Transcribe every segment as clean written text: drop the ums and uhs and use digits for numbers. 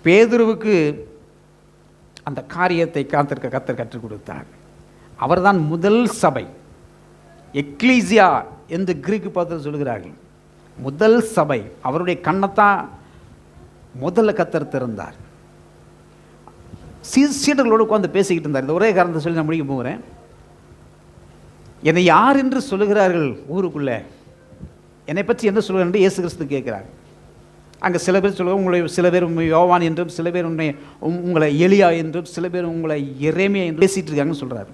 பேதுருவுக்கு அந்த காரியத்தை கர்த்தர் கற்றுக் கொடுத்தார். அவர்தான் முதல் சபை. எக்லீசியா என்று கிரீக்கு பதத்தில் சொல்கிறார்கள். முதல் சபை. அவருடைய கண்ணைத்தான் முதல்ல கர்த்தர் திறந்தார். சீடர்களோடு உட்கார்ந்து பேசிக்கிட்டு இருந்தார். இந்த ஒரே காரணத்தை சொல்லி நான் முடிக்க போகிறேன். என்னை யார் என்று சொல்லுகிறார்கள் ஊருக்குள்ளே, என்னை பற்றி என்ன சொல்லுகிறார் என்று இயேசு கிறிஸ்து கேட்கிறார். அங்கே சில பேர் சொல்லுவாங்க, உங்களை சில பேர் யோவான் என்றும், சில பேர் உங்களை எலியா என்றும், சில பேர் உங்களை எரேமியா என்று பேசிகிட்டு இருக்காங்கன்னு சொல்கிறார்.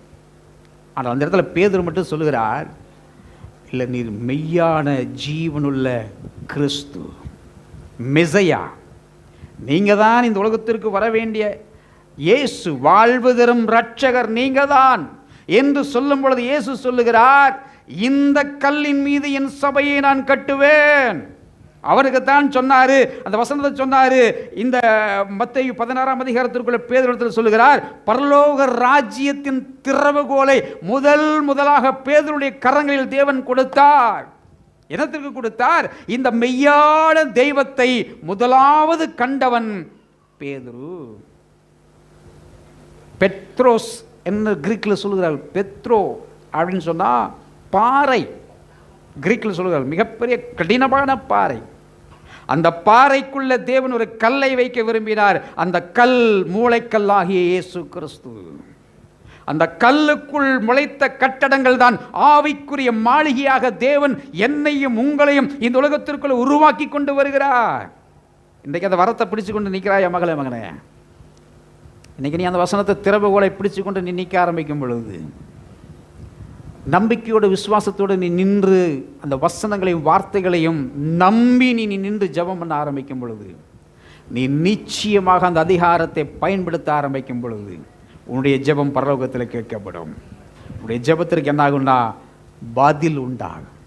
ஆனால் அந்த இடத்துல பேதுரு மட்டும் சொல்லுகிறார், இல்லை, நீர் மெய்யான ஜீவனுள்ள கிறிஸ்து, மெசையா, நீங்கள் தான் இந்த உலகத்திற்கு வர வேண்டிய இயேசு, வாழ்வு தரும் இரட்சகர் நீங்கள் தான் என்று சொல்லும் பொழுது இயேசு சொல்லுகிறார், இந்த கல்லின் மீது என் சபையை நான் கட்டுவேன். அவருக்குத்தான் சொன்னாரு, அந்த வசனத்தை சொன்னாரு. இந்த மத்தேயு 16ஆம் அதிகாரத்திற்குள்ள பேதுருவிடத்தில் சொல்லுகிறார், பரலோக ராஜ்யத்தின் திறவுகோலை முதலாக பேதுருடைய கரங்களில் தேவன் கொடுத்தார். என்னத்திற்கு கொடுத்தார்? இந்த மெய்யான தெய்வத்தை முதலாவது கண்டவன் பேதுரு. பெத்ரோஸ் என்ன கிரீக்கில் சொல்லுகிறார்கள். பெத்ரோ அப்படின்னு சொன்னா பாறை. கிரீக்கில் சொல்லுகிறார்கள் மிகப்பெரிய கடினமான பாறை. அந்த பாறைக்குள்ள தேவன் ஒரு கல்லை வைக்க விரும்பினார். அந்த கல் மூளைக்கல்லாகிய இயேசு கிறிஸ்து. அந்த கல்லுக்குள் முளைத்த கட்டடங்கள் தான் ஆவிக்குரிய மாளிகையாக தேவன் என்னையும் உங்களையும் இந்த உலகத்திற்குள் உருவாக்கி கொண்டு வருகிறார். இன்றைக்கு அந்த வரத்தை பிடிச்சு கொண்டு நிற்கிறாய் மகளே, மகனே. இன்னைக்கு நீ அந்த வசனத்தை திறவுகோலை பிடிச்சு கொண்டு நீ நிற்க ஆரம்பிக்கும் பொழுது, நம்பிக்கையோட விசுவாசத்தோடு நீ நின்று அந்த வசனங்களையும் வார்த்தைகளையும் நம்பி நீ நின்று ஜெபம் பண்ண ஆரம்பிக்கும் பொழுது, நீ நிச்சயமாக அந்த அதிகாரத்தை பயன்படுத்த ஆரம்பிக்கும் பொழுது உன்னுடைய ஜெபம் பரலோகத்தில் கேட்கப்படும். உன்னுடைய ஜெபத்திற்கு என்ன ஆகும்னா பதில் உண்டாகும்.